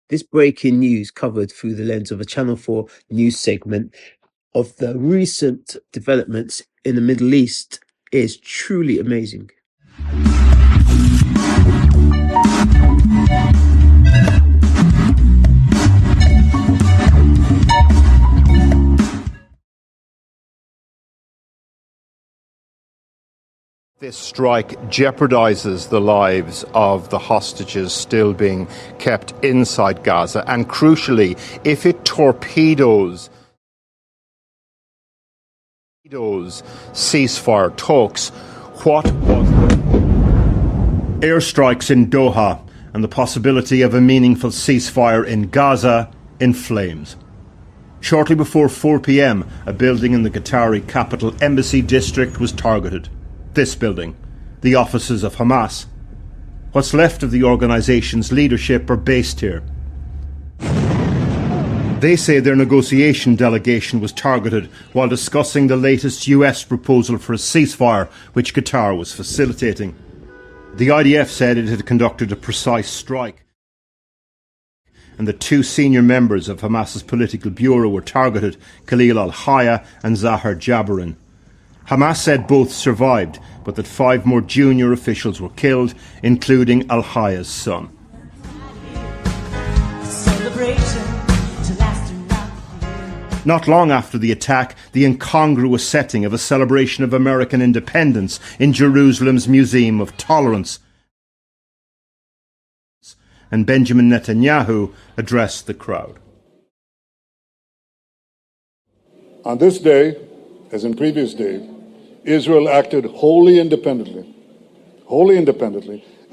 This breaking news covered through the lens of a Channel 4 news segment of the recent developments in the Middle East is truly amazing. This strike jeopardizes the lives of the hostages still being kept inside Gaza, and crucially, if it torpedoes ceasefire talks, what was airstrikes in Doha and the possibility of a meaningful ceasefire in Gaza in flames. Shortly before 4 p.m, a building in the Qatari capital embassy district was targeted. This building, the offices of Hamas. What's left of the organisation's leadership are based here. They say their negotiation delegation was targeted while discussing the latest US proposal for a ceasefire, which Qatar was facilitating. The IDF said it had conducted a precise strike, and the two senior members of Hamas's political bureau were targeted, Khalil al-Hayya and Zahar Jabarin. Hamas said both survived, but that 5 more junior officials were killed, including al-Hayya's son. Not long after the attack, the incongruous setting of a celebration of American independence in Jerusalem's Museum of Tolerance. And Benjamin Netanyahu addressed the crowd. On this day, as in previous days, Israel acted wholly independently,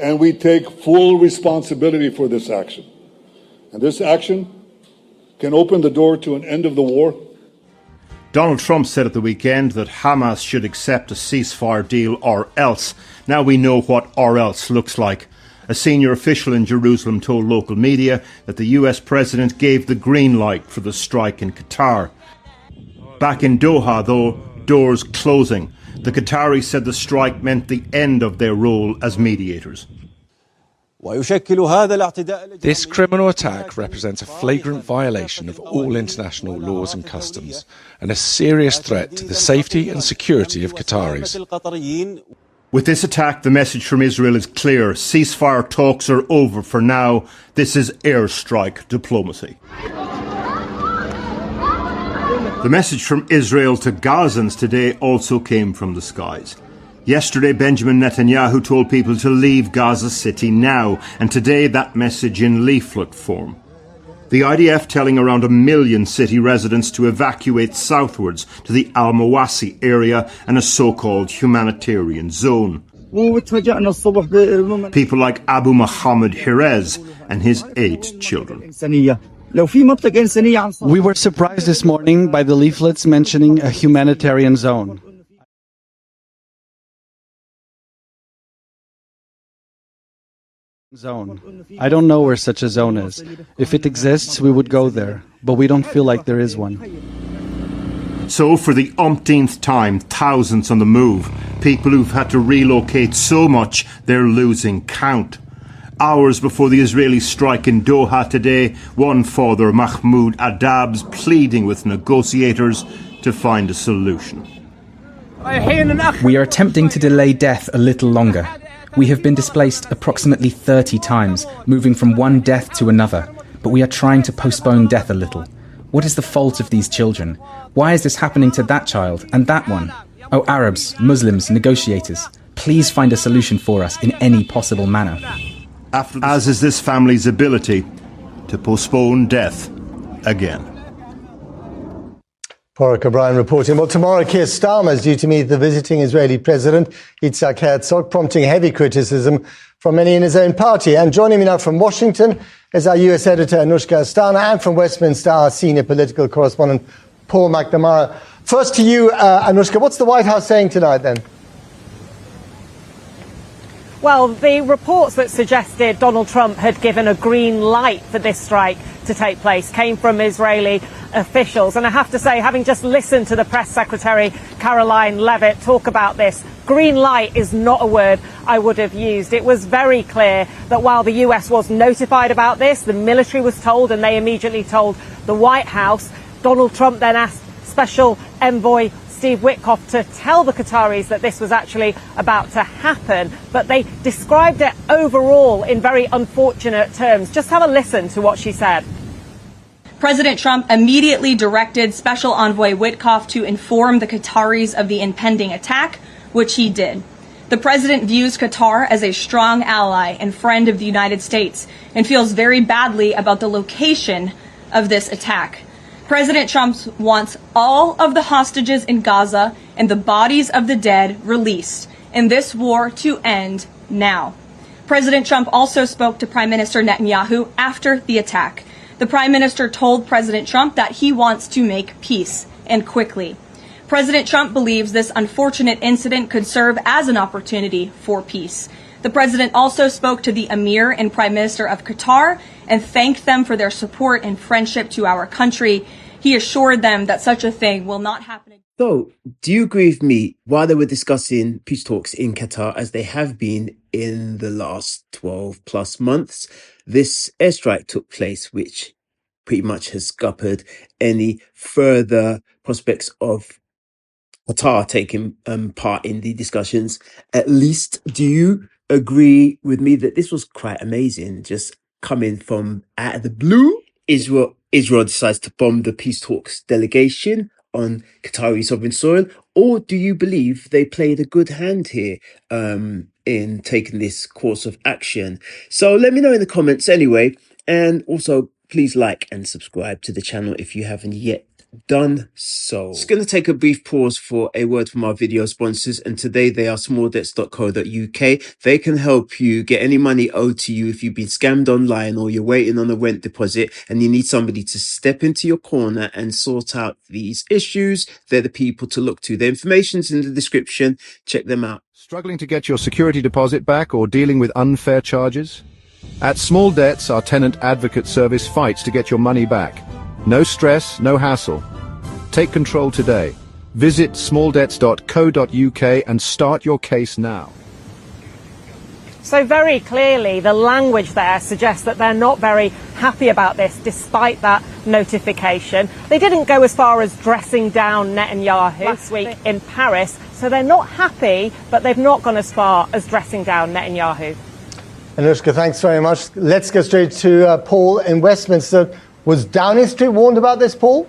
and we take full responsibility for this action. And this action can open the door to an end of the war. Donald Trump said at the weekend that Hamas should accept a ceasefire deal or else. Now we know what or else looks like. A senior official in Jerusalem told local media that the US president gave the green light for the strike in Qatar. Back in Doha, though, doors closing. The Qataris said the strike meant the end of their role as mediators. This criminal attack represents a flagrant violation of all international laws and customs and a serious threat to the safety and security of Qataris. With this attack, the message from Israel is clear. Ceasefire talks are over for now. This is airstrike diplomacy. The message from Israel to Gazans today also came from the skies. Yesterday, Benjamin Netanyahu told people to leave Gaza City now, and today that message in leaflet form. The IDF telling around 1 million city residents to evacuate southwards to the Al-Mawasi area and a so-called humanitarian zone. People like Abu Mohammed Hirez and his 8 children. We were surprised this morning by the leaflets mentioning a humanitarian zone. I don't know where such a zone is. If it exists, we would go there, but we don't feel like there is one. So for the umpteenth time, thousands on the move. People who've had to relocate so much they're losing count. Hours before the Israeli strike in Doha today, one father, Mahmoud Adab's, pleading with negotiators to find a solution. We are attempting to delay death a little longer. We have been displaced approximately 30 times, moving from one death to another, but we are trying to postpone death a little. What is the fault of these children? Why is this happening to that child and that one? Oh, Arabs, Muslims, negotiators, please find a solution for us in any possible manner. As is this family's ability to postpone death again. Porrick O'Brien reporting. Well, tomorrow, Keir Starmer is due to meet the visiting Israeli President Issac Herzog, prompting heavy criticism from many in his own party. And joining me now from Washington is our US editor, Anushka Astana, and from Westminster, our senior political correspondent, Paul McNamara. First to you, Anushka, what's the White House saying tonight, then? Well, the reports that suggested Donald Trump had given a green light for this strike to take place came from Israeli officials. And I have to say, having just listened to the press secretary, Caroline Levitt, talk about this green light is not a word I would have used. It was very clear that while the US was notified about this, the military was told, and they immediately told the White House. Donald Trump then asked Special Envoy Steve Witkoff to tell the Qataris that this was actually about to happen, but they described it overall in very unfortunate terms. Just have a listen to what she said. President Trump immediately directed Special Envoy Witkoff to inform the Qataris of the impending attack, which he did. The president views Qatar as a strong ally and friend of the United States and feels very badly about the location of this attack. President Trump wants all of the hostages in Gaza and the bodies of the dead released, and this war to end now. President Trump also spoke to Prime Minister Netanyahu after the attack. The Prime Minister told President Trump that he wants to make peace, and quickly. President Trump believes this unfortunate incident could serve as an opportunity for peace. The president also spoke to the Emir and Prime Minister of Qatar and thanked them for their support and friendship to our country. He assured them that such a thing will not happen. So, do you agree with me while they were discussing peace talks in Qatar, as they have been in the last 12 plus months, this airstrike took place, which pretty much has scuppered any further prospects of Qatar taking part in the discussions? At least, do you agree with me that this was quite amazing, just coming from out of the blue? Israel decides to bomb the peace talks delegation on Qatari sovereign soil, or do you believe they played a good hand here in taking this course of action? So let me know in the comments anyway, and also please like and subscribe to the channel if you haven't yet done so. Just going to take a brief pause for a word from our video sponsors, and today they are smalldebts.co.uk. They can help you get any money owed to you if you've been scammed online or you're waiting on a rent deposit and you need somebody to step into your corner and sort out these issues. They're the people to look to. The information's in the description. Check them out. Struggling to get your security deposit back or dealing with unfair charges? At Small Debts, our tenant advocate service fights to get your money back. No stress, no hassle. Take control today. Visit smalldebts.co.uk and start your case now. So very clearly, the language there suggests that they're not very happy about this, despite that notification. They didn't go as far as dressing down Netanyahu last week in Paris, so they're not happy, but they've not gone as far as dressing down Netanyahu. Anushka, thanks very much. Let's go straight to Paul in Westminster. Was Downing Street warned about this, Paul?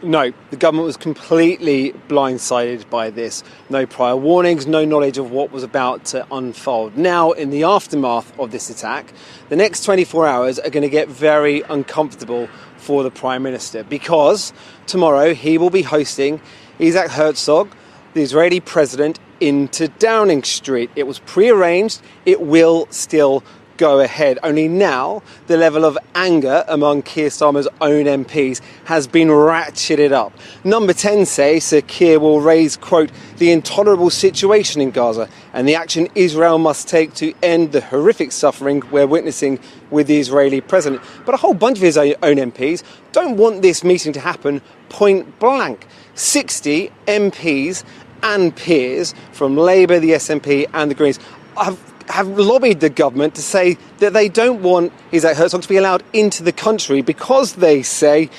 No, the government was completely blindsided by this. No prior warnings, no knowledge of what was about to unfold. Now, in the aftermath of this attack, the next 24 hours are going to get very uncomfortable for the Prime Minister, because tomorrow he will be hosting Issac Herzog, the Israeli President, into Downing Street. It was pre-arranged. It will still go ahead. Only now the level of anger among Keir Starmer's own MPs has been ratcheted up. Number 10 say Sir Keir will raise, quote, the intolerable situation in Gaza and the action Israel must take to end the horrific suffering we're witnessing with the Israeli president. But a whole bunch of his own MPs don't want this meeting to happen point blank. 60 MPs and peers from Labour, the SNP and the Greens have lobbied the government to say that they don't want Issac Herzog to be allowed into the country because they say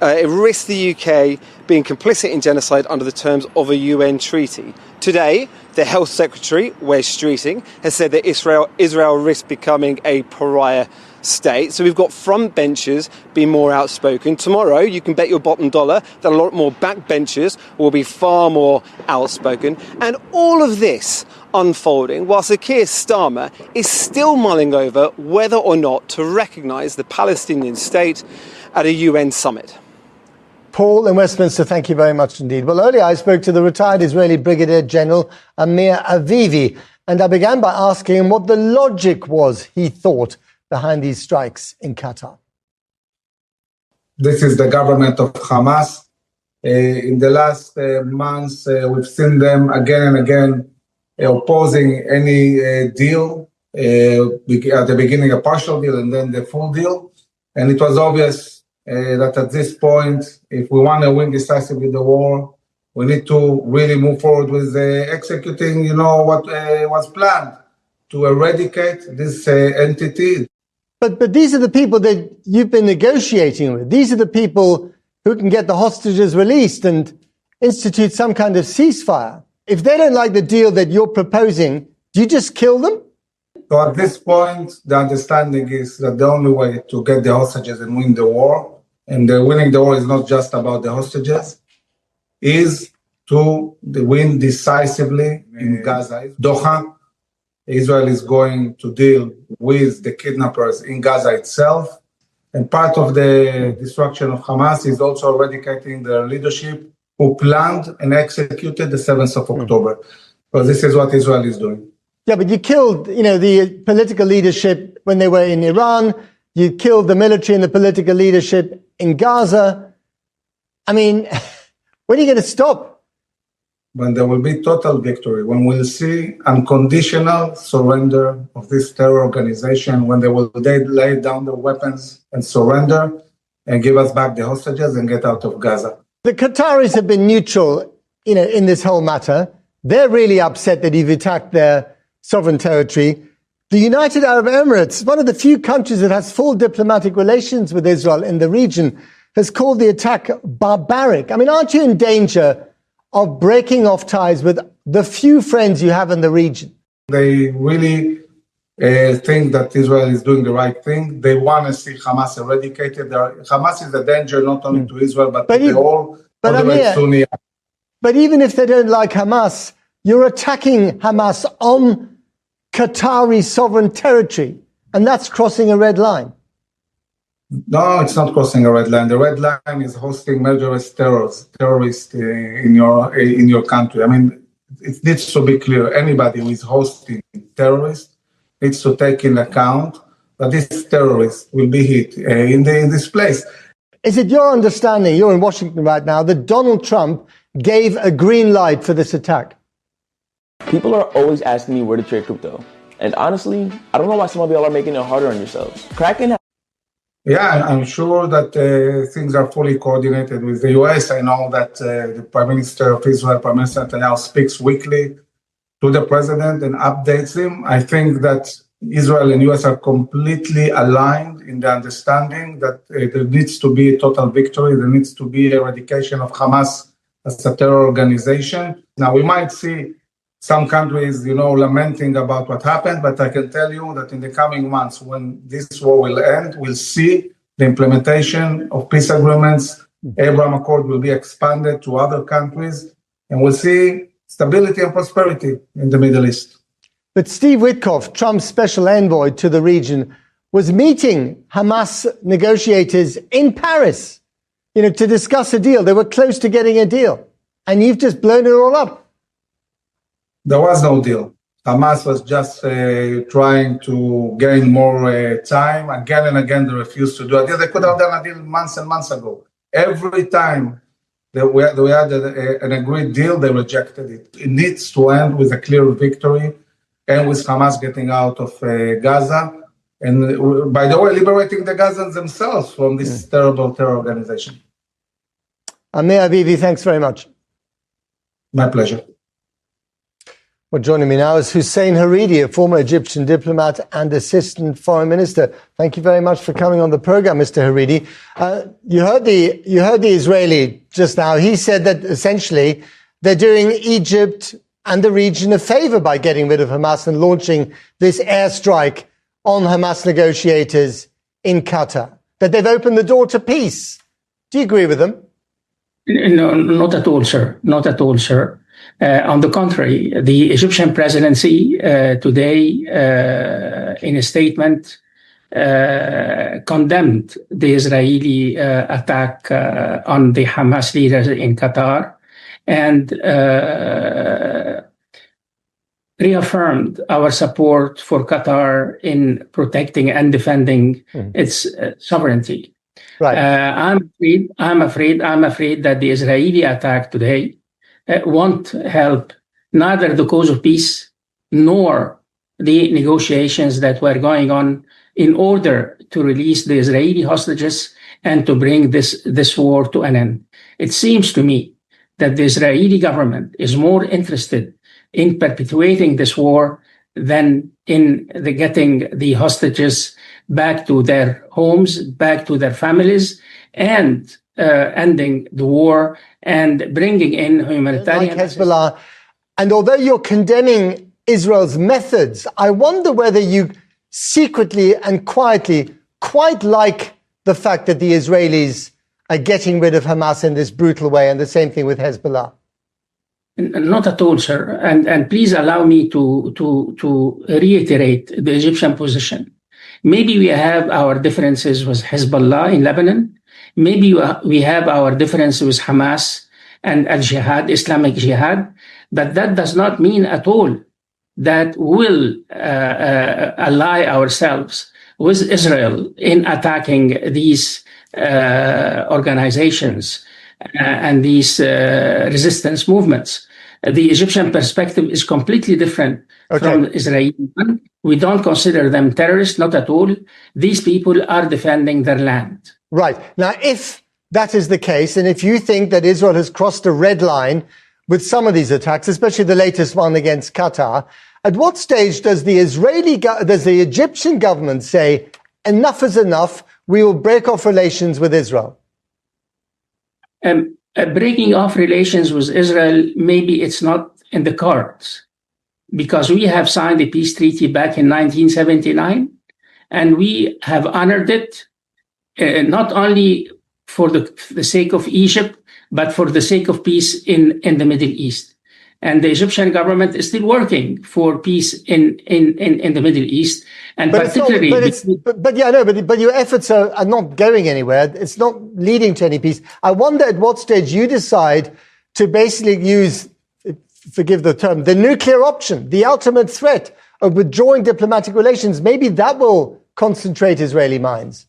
it risks the UK being complicit in genocide under the terms of a UN treaty. Today, the Health Secretary, Wes Streeting, has said that Israel risks becoming a pariah state. So we've got front benchers being more outspoken. Tomorrow, you can bet your bottom dollar that a lot more backbenchers will be far more outspoken. And all of this unfolding whilst Sir Keir Starmer is still mulling over whether or not to recognise the Palestinian state at a UN summit. Paul in Westminster, thank you very much indeed. Well, earlier I spoke to the retired Israeli Brigadier General Amir Avivi, and I began by asking him what the logic was, he thought, behind these strikes in Qatar. This is the government of Hamas. In the last months, we've seen them again and again opposing any deal, at the beginning a partial deal and then the full deal. And it was obvious that at this point, if we want to win decisively the war, We need to really move forward with executing, what was planned to eradicate this entity. But these are the people that you've been negotiating with. These are the people who can get the hostages released and institute some kind of ceasefire. If they don't like the deal that you're proposing, do you just kill them? So at this point, the understanding is that the only way to get the hostages and win the war, and winning the war is not just about the hostages, is to win decisively in Gaza. Doha, Israel is going to deal with the kidnappers in Gaza itself. And part of the destruction of Hamas is also eradicating their leadership who planned and executed the 7th of October. So this is what Israel is doing. Yeah, but you killed, the political leadership when they were in Iran. You killed the military and the political leadership in Gaza. I mean, when are you going to stop? When there will be total victory, when we'll see unconditional surrender of this terror organization, when they will lay down their weapons and surrender and give us back the hostages and get out of Gaza. The Qataris have been neutral, in this whole matter. They're really upset that you've attacked their sovereign territory. The United Arab Emirates, one of the few countries that has full diplomatic relations with Israel in the region, has called the attack barbaric. I mean, aren't you in danger of breaking off ties with the few friends you have in the region? They really think that Israel is doing the right thing. They want to see Hamas eradicated. Hamas is a danger not only to Israel, but to all the Sunni. But even if they don't like Hamas, you're attacking Hamas on Qatari sovereign territory, and that's crossing a red line. No, it's not crossing a red line. The red line is hosting murderous terrorists in your country. I mean, it needs to be clear. Anybody who is hosting terrorists needs to take in account that these terrorists will be hit in this place. Is it your understanding, you're in Washington right now, that Donald Trump gave a green light for this attack? People are always asking me where to trade crypto. And honestly, I don't know why some of y'all are making it harder on yourselves. Kraken. Yeah, I'm sure that things are fully coordinated with the U.S. I know that the Prime Minister of Israel, Prime Minister Netanyahu, speaks weekly to the president and updates him. I think that Israel and U.S. are completely aligned in the understanding that there needs to be a total victory. There needs to be eradication of Hamas as a terror organization. Now, we might see some countries, lamenting about what happened, but I can tell you that in the coming months, when this war will end, we'll see the implementation of peace agreements. Abraham Accord will be expanded to other countries, and we'll see stability and prosperity in the Middle East. But Steve Witkoff, Trump's special envoy to the region, was meeting Hamas negotiators in Paris, to discuss a deal. They were close to getting a deal, and you've just blown it all up. There was no deal. Hamas was just trying to gain more time. Again and again, they refused to do a deal. They could have done a deal months and months ago. Every time we had an agreed deal, they rejected it. It needs to end with a clear victory and with Hamas getting out of Gaza. And by the way, liberating the Gazans themselves from this terrible terror organization. Amir Avivi, thanks very much. My pleasure. Well, joining me now is Hussein Hariri, a former Egyptian diplomat and assistant foreign minister. Thank you very much for coming on the program, Mr. Hariri. You heard the Israeli just now. He said that essentially they're doing Egypt and the region a favor by getting rid of Hamas and launching this airstrike on Hamas negotiators in Qatar. That they've opened the door to peace. Do you agree with them? No, not at all, sir. Not at all, sir. On the contrary, the Egyptian presidency today, in a statement, condemned the Israeli attack on the Hamas leaders in Qatar and reaffirmed our support for Qatar in protecting and defending its sovereignty. Right. I'm afraid that the Israeli attack today won't help neither the cause of peace nor the negotiations that were going on in order to release the Israeli hostages and to bring this war to an end. It seems to me that the Israeli government is more interested in perpetuating this war than in getting the hostages back to their homes, back to their families, and ending the war and bringing in humanitarian like Hezbollah. And although you're condemning Israel's methods, I wonder whether you secretly and quietly quite like the fact that the Israelis are getting rid of Hamas in this brutal way, and the same thing with Hezbollah. Not at all, sir. And please allow me to reiterate the Egyptian position. Maybe we have our differences with Hezbollah in Lebanon. Maybe we have our differences with Hamas and al-Jihad, Islamic Jihad. But that does not mean at all that we'll ally ourselves with Israel in attacking these organizations and these resistance movements. The Egyptian perspective is completely different from the Israeli one. We don't consider them terrorists, not at all. These people are defending their land. Right. Now, if that is the case, and if you think that Israel has crossed a red line with some of these attacks, especially the latest one against Qatar, at what stage does the Egyptian government say, enough is enough, we will break off relations with Israel? Breaking off relations with Israel, maybe it's not in the cards, because we have signed a peace treaty back in 1979, and we have honored it, not only for the sake of Egypt, but for the sake of peace in the Middle East. And the Egyptian government is still working for peace in the Middle East, and but your efforts are not going anywhere. It's not leading to any peace. I wonder at what stage you decide to basically use, forgive the term, the nuclear option, the ultimate threat of withdrawing diplomatic relations. Maybe that will concentrate Israeli minds.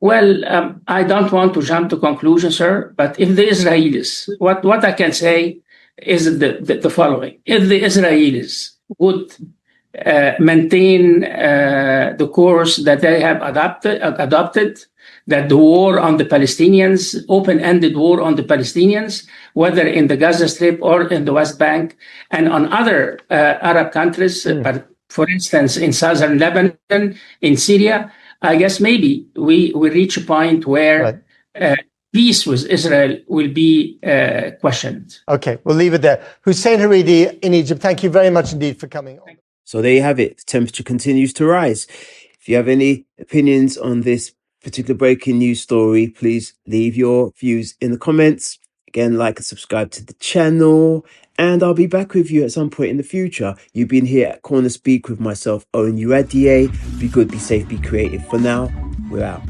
Well, I don't want to jump to conclusions, sir, but if the Israelis, what I can say is the following. If the Israelis would maintain the course that they have adopted, that the war on the Palestinians, open-ended war on the Palestinians, whether in the Gaza Strip or in the West Bank and on other Arab countries, but for instance, in southern Lebanon, in Syria, I guess maybe we will reach a point where peace with Israel will be questioned. Okay, we'll leave it there. Hussein Haridi in Egypt, thank you very much indeed for coming on. So there you have it. The temperature continues to rise. If you have any opinions on this particular breaking news story, please leave your views in the comments. Again, like and subscribe to the channel. And I'll be back with you at some point in the future. You've been here at CornerSpeak with myself, Owen Uradier. Be good, be safe, be creative. For now, we're out.